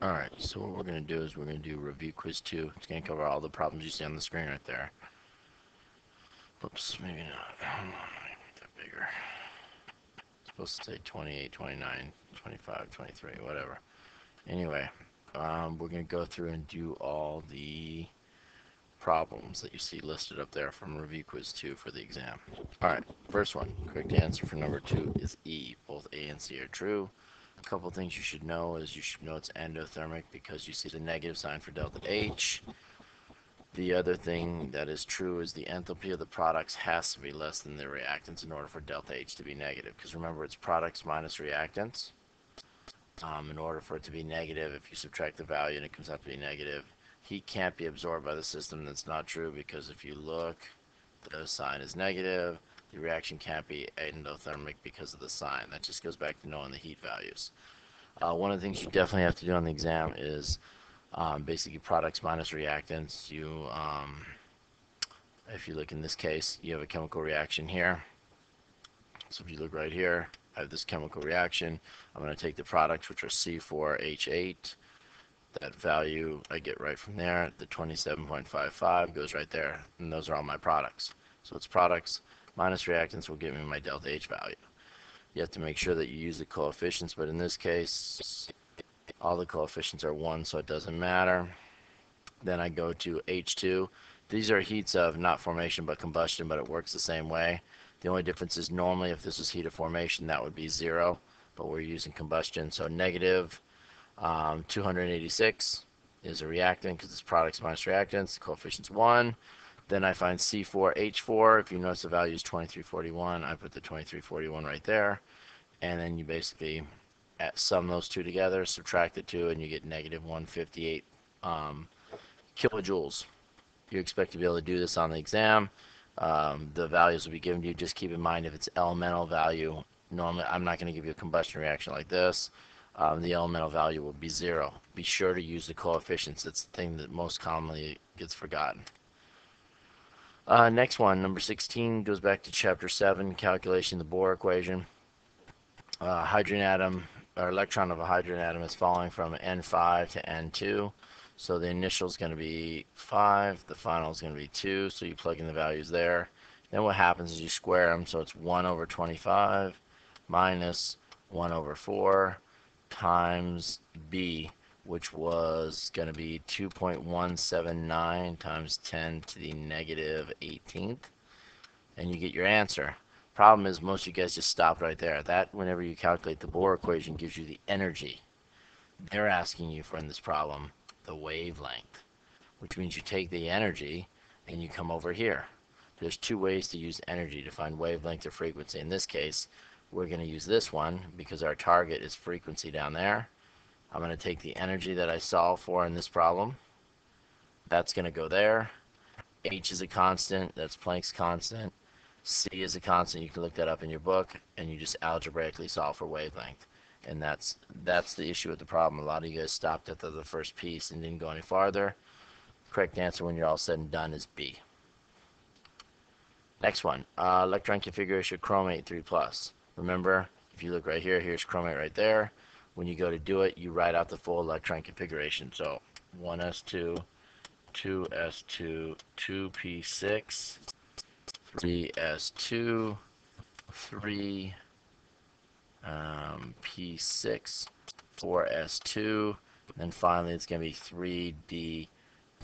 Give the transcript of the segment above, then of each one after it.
Alright, so what we're going to do is we're going to do review quiz 2. It's going to cover all the problems you see on the screen right there. Whoops, maybe not. Hold on, make that bigger. It's supposed to say 28, 29, 25, 23, whatever. Anyway, we're going to go through and do all the problems that you see listed up there from review quiz 2 for the exam. Alright, first one. Correct answer for number 2 is E. Both A and C are true. A couple things you should know is you should know it's endothermic because you see the negative sign for delta H. The other thing that is true is the enthalpy of the products has to be less than the reactants in order for delta H to be negative. Because remember, it's products minus reactants. In order for it to be negative, if you subtract the value and it comes out to be negative, heat can't be absorbed by the system. That's not true because if you look, the sign is negative. The reaction can't be endothermic because of the sign. That just goes back to knowing the heat values. One of the things you definitely have to do on the exam is basically products minus reactants. If you look in this case, you have a chemical reaction here. So if you look right here, I have this chemical reaction. I'm going to take the products, which are C4H8. That value I get right from there. The 27.55 goes right there, and those are all my products. So it's products minus reactants will give me my delta H value. You have to make sure that you use the coefficients, but in this case, all the coefficients are 1, so it doesn't matter. Then I go to H2. These are heats of not formation but combustion, but it works the same way. The only difference is normally if this was heat of formation, that would be 0, but we're using combustion. So negative 286 is a reactant because it's products minus reactants. The coefficient's 1. Then I find C4H4. If you notice the value is 2341, I put the 2341 right there. And then you basically sum those two together, subtract the 2, and you get negative 158 kilojoules. You expect to be able to do this on the exam. The values will be given to you. Just keep in mind if it's elemental value, normally I'm not going to give you a combustion reaction like this. The elemental value will be 0. Be sure to use the coefficients. That's the thing that most commonly gets forgotten. Next one, number 16, goes back to chapter 7, calculation of the Bohr equation. Hydrogen atom, or electron of a hydrogen atom is falling from N5 to N2. So the initial is going to be 5, the final is going to be 2, so you plug in the values there. Then what happens is you square them, so it's 1 over 25 minus 1 over 4 times B, which was going to be 2.179 times 10 to the negative 18th, and you get your answer. Problem is most of you guys just stop right there. That, whenever you calculate the Bohr equation, gives you the energy. They're asking you for in this problem the wavelength, which means you take the energy and you come over here. There's two ways to use energy to find wavelength or frequency. In this case, we're going to use this one because our target is frequency down there. I'm going to take the energy that I solved for in this problem. That's going to go there. H is a constant. That's Planck's constant. C is a constant. You can look that up in your book, and you just algebraically solve for wavelength. And that's the issue with the problem. A lot of you guys stopped at the first piece and didn't go any farther. Correct answer when you're all said and done is B. Next one, electron configuration chromate 3+. Remember, if you look right here, here's chromate right there. When you go to do it, you write out the full electron configuration. So 1s2, 2s2, 2p6, 3s2, 3 p6, 4s2, and finally it's going to be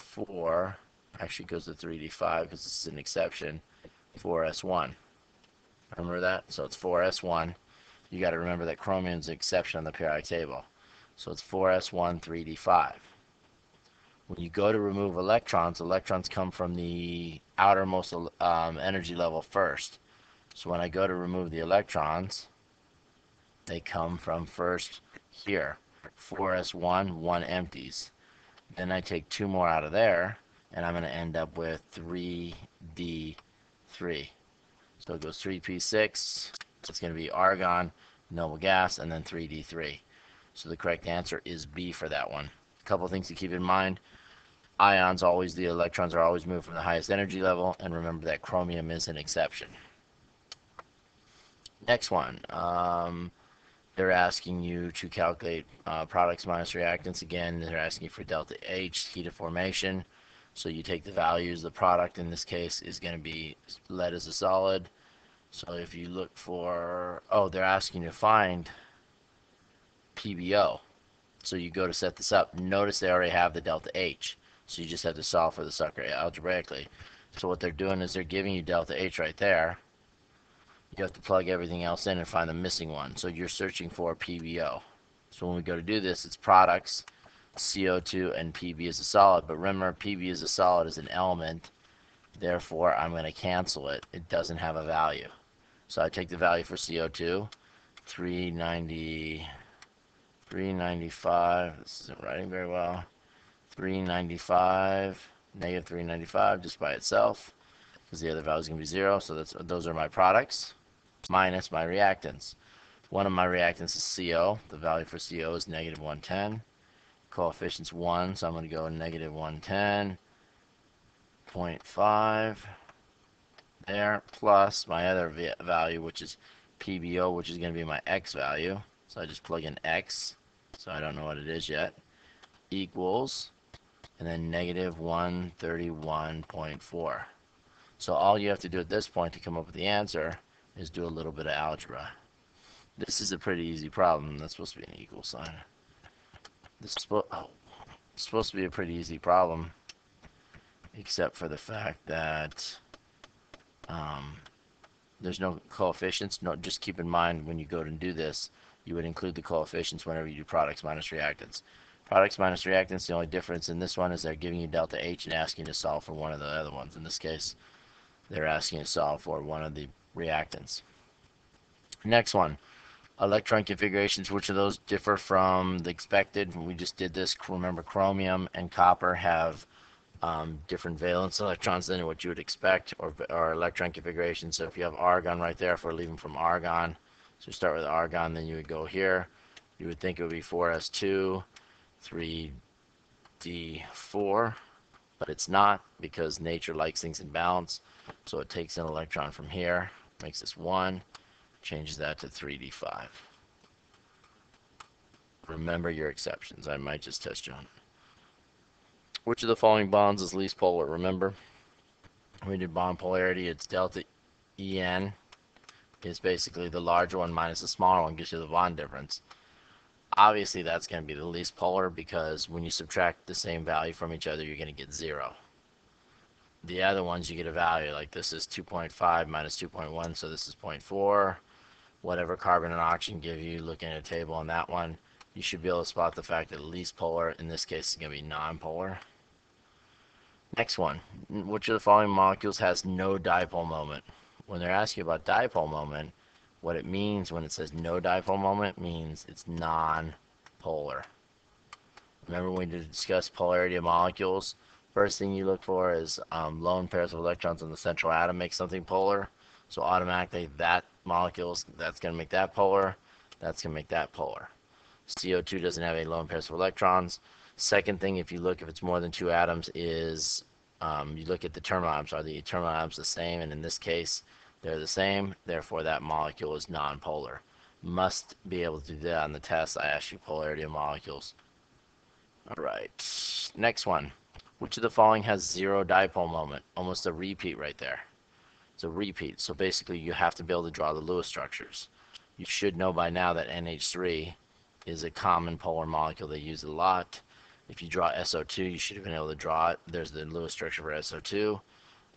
3d4. Actually goes to 3d5 because this is an exception. 4s1. Remember that? So it's 4s1. You got to remember that chromium is an exception on the periodic table. So it's 4s1, 3d5. When you go to remove electrons, electrons come from the outermost energy level first. So when I go to remove the electrons, they come from first here. 4s1, 1 empties. Then I take 2 more out of there, and I'm going to end up with 3d3. So it goes 3p6. It's going to be argon, noble gas, and then 3d3. So the correct answer is B for that one. A couple things to keep in mind. Ions always, the electrons are always moved from the highest energy level, and remember that chromium is an exception. Next one. they're asking you to calculate products minus reactants. Again, they're asking you for delta H, heat of formation. So you take the values. The product in this case is going to be lead as a solid. So if you look for, oh, they're asking you to find PBO. So you go to set this up. Notice they already have the delta H. So you just have to solve for the sucker algebraically. So what they're doing is they're giving you delta H right there. You have to plug everything else in and find the missing one. So you're searching for PBO. So when we go to do this, it's products, CO2, and PB is a solid. But remember, PB is a solid is an element. Therefore, I'm going to cancel it. It doesn't have a value. So I take the value for CO2, 390, 395. This isn't writing very well. 395, negative 395 just by itself, because the other value is going to be 0. So those are my products minus my reactants. One of my reactants is CO. The value for CO is negative 110. Coefficient's 1, so I'm going to go negative 110.5 there, plus my other value, which is PBO, which is going to be my X value. So I just plug in X, so I don't know what it is yet, equals, and then negative 131.4. So all you have to do at this point to come up with the answer is do a little bit of algebra. This is a pretty easy problem. That's supposed to be an equal sign. This is supposed to be a pretty easy problem, except for the fact that there's no coefficients. No, just keep in mind when you go to do this, you would include the coefficients whenever you do products minus reactants. Products minus reactants, the only difference in this one is they're giving you delta H and asking you to solve for one of the other ones. In this case, they're asking you to solve for one of the reactants. Next one, electron configurations. Which of those differ from the expected? We just did this. Remember, chromium and copper have different valence electrons than what you would expect, or electron configuration. So if you have argon right there, if we're leaving from argon, so start with argon, then you would go here. You would think it would be 4s2, 3d4, but it's not, because nature likes things in balance. So it takes an electron from here, makes this 1, changes that to 3d5. Remember your exceptions. I might just test you on it. Which of the following bonds is least polar? Remember, we did bond polarity. It's delta En is basically the larger one minus the smaller one, gives you the bond difference. Obviously, that's going to be the least polar, because when you subtract the same value from each other, you're going to get 0. The other ones, you get a value. Like this is 2.5 minus 2.1, so this is 0.4. Whatever carbon and oxygen give you, looking at a table on that one, you should be able to spot the fact that the least polar, in this case, is going to be non-polar. Next one, which of the following molecules has no dipole moment? When they're asking you about dipole moment, what it means when it says no dipole moment means it's non-polar. Remember when we discussed polarity of molecules? First thing you look for is lone pairs of electrons in the central atom make something polar. So automatically that molecules, that's going to make that polar, that's going to make that polar. CO2 doesn't have any lone pairs of electrons. Second thing, if you look, if it's more than 2 atoms, is you look at the terminal atoms. Are the terminal atoms the same? And in this case, they're the same. Therefore, that molecule is nonpolar. Must be able to do that on the test. I asked you polarity of molecules. All right. Next one. Which of the following has 0 dipole moment? Almost a repeat right there. It's a repeat. So basically, you have to be able to draw the Lewis structures. You should know by now that NH3 is a common polar molecule they use a lot. If you draw SO2, you should have been able to draw it. There's the Lewis structure for SO2.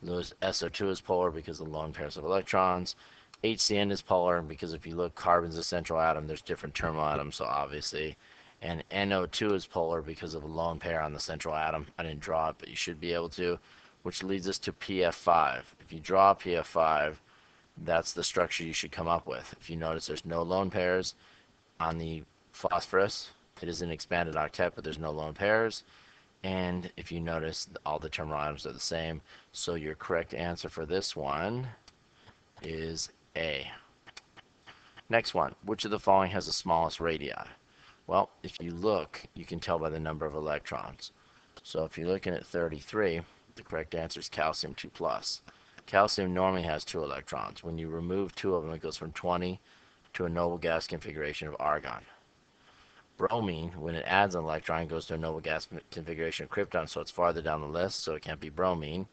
SO2 is polar because of the lone pairs of electrons. HCN is polar because if you look, carbon's a central atom. There's different terminal atoms, so obviously. And NO2 is polar because of a lone pair on the central atom. I didn't draw it, but you should be able to, which leads us to PF5. If you draw PF5, that's the structure you should come up with. If you notice, there's no lone pairs on the phosphorus. It is an expanded octet, but there's no lone pairs. And if you notice, all the terminal atoms are the same. So your correct answer for this one is A. Next one, which of the following has the smallest radii? Well, if you look, you can tell by the number of electrons. So if you're looking at 33, the correct answer is calcium 2+. Calcium normally has 2 electrons. When you remove 2 of them, it goes from 20 to a noble gas configuration of argon. Bromine, when it adds an electron, goes to a noble gas configuration of krypton, so it's farther down the list, so it can't be bromine.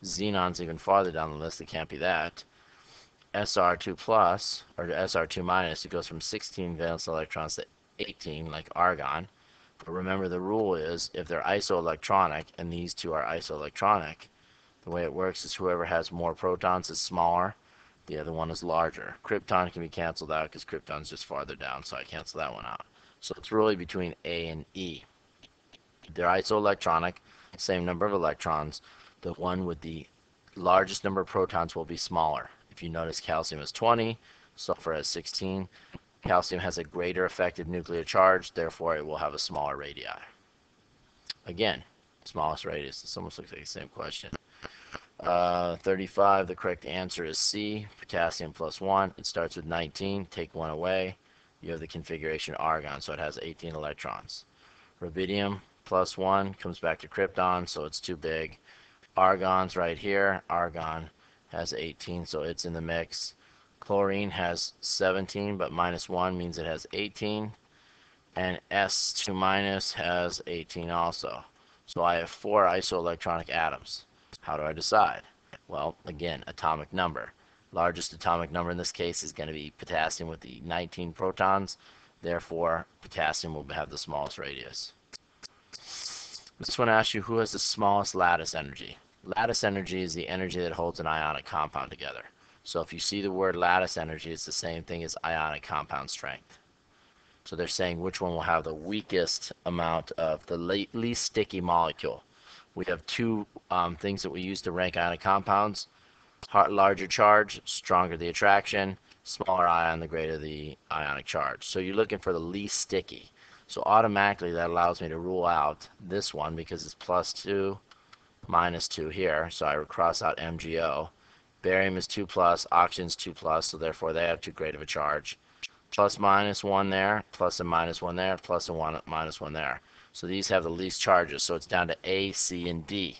Xenon's even farther down the list, it can't be that. Sr2 plus, or Sr2 minus, it goes from 16 valence electrons to 18, like argon. But remember, the rule is, if they're isoelectronic, and these two are isoelectronic, the way it works is whoever has more protons is smaller, the other one is larger. Krypton can be canceled out because krypton's just farther down, so I cancel that one out. So it's really between A and E. They're isoelectronic, same number of electrons. The one with the largest number of protons will be smaller. If you notice, calcium is 20, sulfur has 16. Calcium has a greater effective nuclear charge, therefore it will have a smaller radii. Again, smallest radius. This almost looks like the same question. 35, the correct answer is C, potassium plus 1. It starts with 19, take 1 away. You have the configuration argon, so it has 18 electrons. Rubidium plus 1 comes back to krypton, so it's too big. Argon's right here. Argon has 18, so it's in the mix. Chlorine has 17, but minus 1 means it has 18. And S2 minus has 18 also. So I have 4 isoelectronic atoms. How do I decide? Well, again, atomic number. Largest atomic number in this case is going to be potassium with the 19 protons. Therefore, potassium will have the smallest radius. This one asks you, who has the smallest lattice energy? Lattice energy is the energy that holds an ionic compound together. So if you see the word lattice energy, it's the same thing as ionic compound strength. So they're saying which one will have the weakest amount of the least sticky molecule. We have two things that we use to rank ionic compounds. Larger charge, stronger the attraction. Smaller ion, the greater the ionic charge. So you're looking for the least sticky. So automatically that allows me to rule out this one because it's plus 2, minus 2 here. So I would cross out MgO. Barium is 2 plus, oxygen's 2 plus, so therefore they have too great of a charge. Plus minus 1 there, plus and minus 1 there, plus and minus 1 there. So these have the least charges, so it's down to A, C, and D.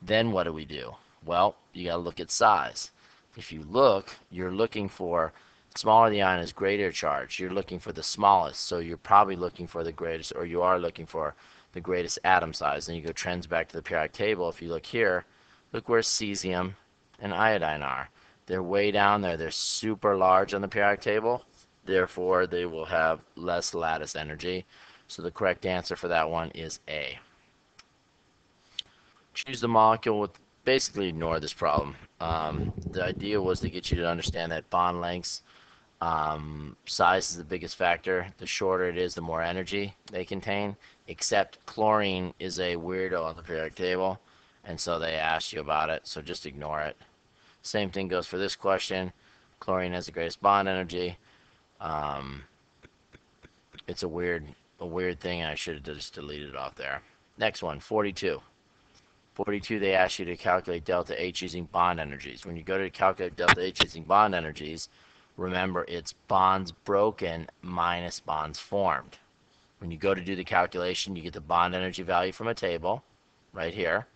Then what do we do? Well, you got to look at size. If you look, you're looking for smaller the ion is greater charge. You're looking for the smallest, so you're probably looking for the greatest, or you are looking for the greatest atom size. And you go trends back to the periodic table. If you look here, look where cesium and iodine are. They're way down there. They're super large on the periodic table. Therefore, they will have less lattice energy. So the correct answer for that one is A. Choose the molecule with, basically ignore this problem. The idea was to get you to understand that bond lengths, size is the biggest factor. The shorter it is, the more energy they contain, except chlorine is a weirdo on the periodic table, and so they asked you about it, so just ignore it. Same thing goes for this question. Chlorine has the greatest bond energy. It's a weird thing. I should have just deleted it off there. Next one, 42. 42, they ask you to calculate delta H using bond energies. When you go to calculate delta H using bond energies, remember it's bonds broken minus bonds formed. When you go to do the calculation, you get the bond energy value from a table right here.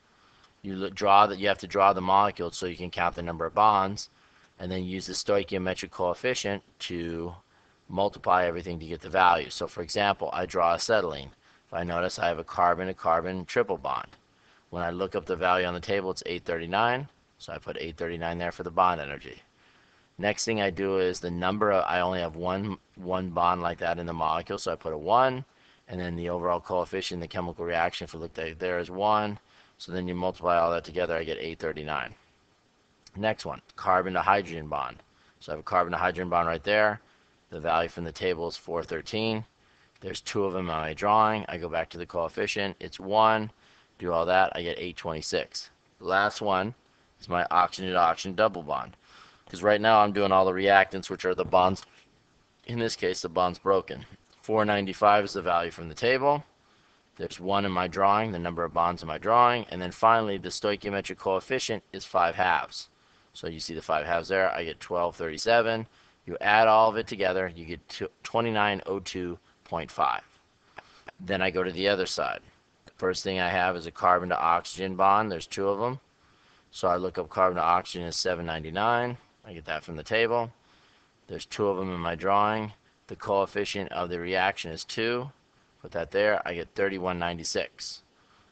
You have to draw the molecule so you can count the number of bonds, and then use the stoichiometric coefficient to multiply everything to get the value. So for example, I draw acetylene. If I notice, I have a carbon triple bond. When I look up the value on the table, it's 839, so I put 839 there for the bond energy. Next thing I do is the number of, I only have one bond like that in the molecule, so I put a 1, and then the overall coefficient in the chemical reaction, if we look there, is 1, so then you multiply all that together, I get 839. Next one, carbon to hydrogen bond. So I have a carbon to hydrogen bond right there. The value from the table is 413. There's 2 of them on my drawing. I go back to the coefficient, it's 1. Do all that, I get 826. The last one is my oxygen to oxygen double bond. Because right now I'm doing all the reactants, which are the bonds, in this case the bonds broken. 495 is the value from the table. There's 1 in my drawing, the number of bonds in my drawing, and then finally the stoichiometric coefficient is 5 halves. So you see the 5 halves there, I get 1237. You add all of it together, you get 2902.5. Then I go to the other side. First thing I have is a carbon to oxygen bond. There's 2 of them. So I look up carbon to oxygen is 799. I get that from the table. There's 2 of them in my drawing. The coefficient of the reaction is 2. Put that there. I get 3196.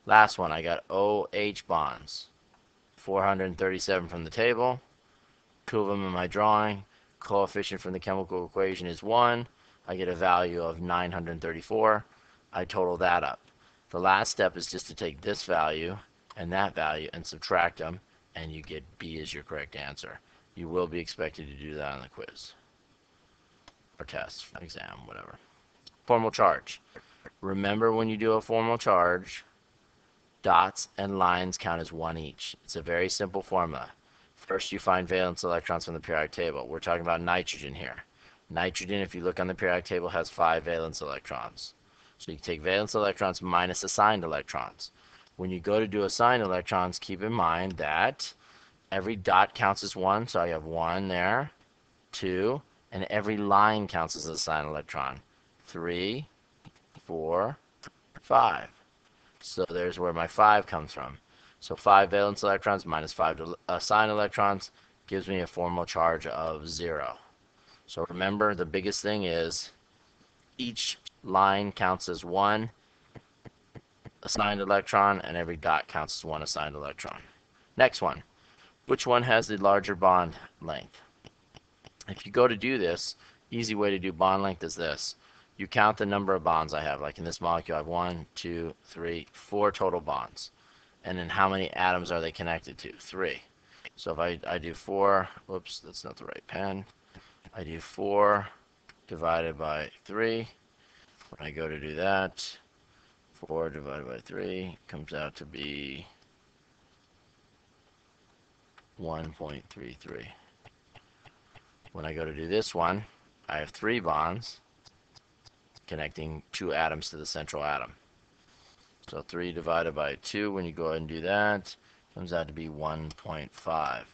Last one, I got OH bonds. 437 from the table. 2 of them in my drawing. Coefficient from the chemical equation is 1. I get a value of 934. I total that up. The last step is just to take this value and that value and subtract them, and you get B as your correct answer. You will be expected to do that on the quiz or test, exam, whatever. Formal charge. Remember, when you do a formal charge, dots and lines count as 1 each. It's a very simple formula. First, you find valence electrons from the periodic table. We're talking about nitrogen here. Nitrogen, if you look on the periodic table, has 5 valence electrons. So you take valence electrons minus assigned electrons. When you go to do assigned electrons, keep in mind that every dot counts as 1, so I have 1 there, 2, and every line counts as an assigned electron. 3, 4, 5. So there's where my 5 comes from. So 5 valence electrons minus 5 assigned electrons gives me a formal charge of 0. So remember, the biggest thing is each line counts as 1 assigned electron, and every dot counts as 1 assigned electron. Next one. Which one has the larger bond length? If you go to do this, easy way to do bond length is this. You count the number of bonds I have. Like in this molecule, I have 1, 2, 3, 4 total bonds. And then how many atoms are they connected to? 3. So if I do 4, whoops, that's not the right pen. I do 4 divided by 3. When I go to do that, 4 divided by 3 comes out to be 1.33. When I go to do this one, I have 3 bonds connecting 2 atoms to the central atom. So 3 divided by 2, when you go ahead and do that, comes out to be 1.5.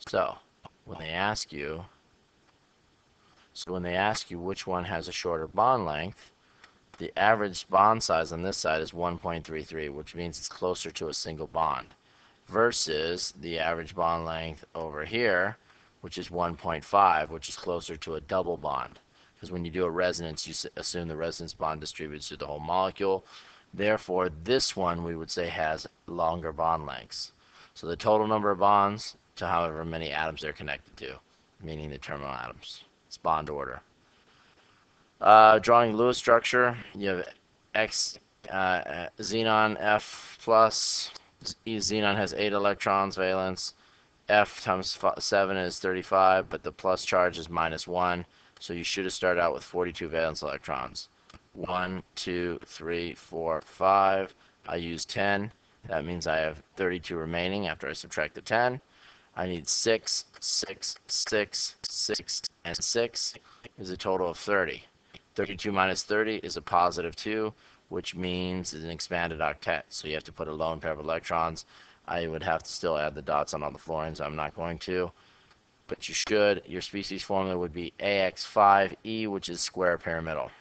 So when they ask you which one has a shorter bond length, the average bond size on this side is 1.33, which means it's closer to a single bond, versus the average bond length over here, which is 1.5, which is closer to a double bond. Because when you do a resonance, you assume the resonance bond distributes through the whole molecule. Therefore, this one we would say has longer bond lengths. So the total number of bonds to however many atoms they're connected to, meaning the terminal atoms. It's bond order. Drawing Lewis structure, you have xenon F plus. Xenon has 8 electrons, valence. F times 7 is 35, but the plus charge is -1. So you should have started out with 42 valence electrons. 1, 2, 3, 4, 5. I use 10. That means I have 32 remaining after I subtract the 10. I need 6, 6, 6, 6, and 6 is a total of 30. 32 minus 30 is a +2, which means it's an expanded octet. So you have to put a lone pair of electrons. I would have to still add the dots on all the fluorines. I'm not going to. But you should. Your species formula would be AX5E, which is square pyramidal.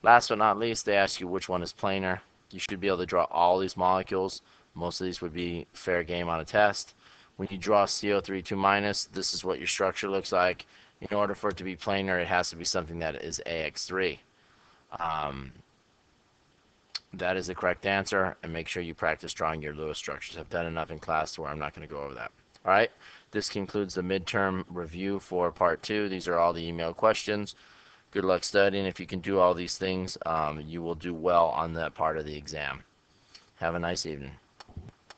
Last but not least, they ask you which one is planar. You should be able to draw all these molecules. Most of these would be fair game on a test. When you draw CO3 2-, this is what your structure looks like. In order for it to be planar, it has to be something that is AX3. That is the correct answer, and make sure you practice drawing your Lewis structures. I've done enough in class to where I'm not going to go over that. All right, this concludes the midterm review for part 2. These are all the email questions. Good luck studying. If you can do all these things, you will do well on that part of the exam. Have a nice evening.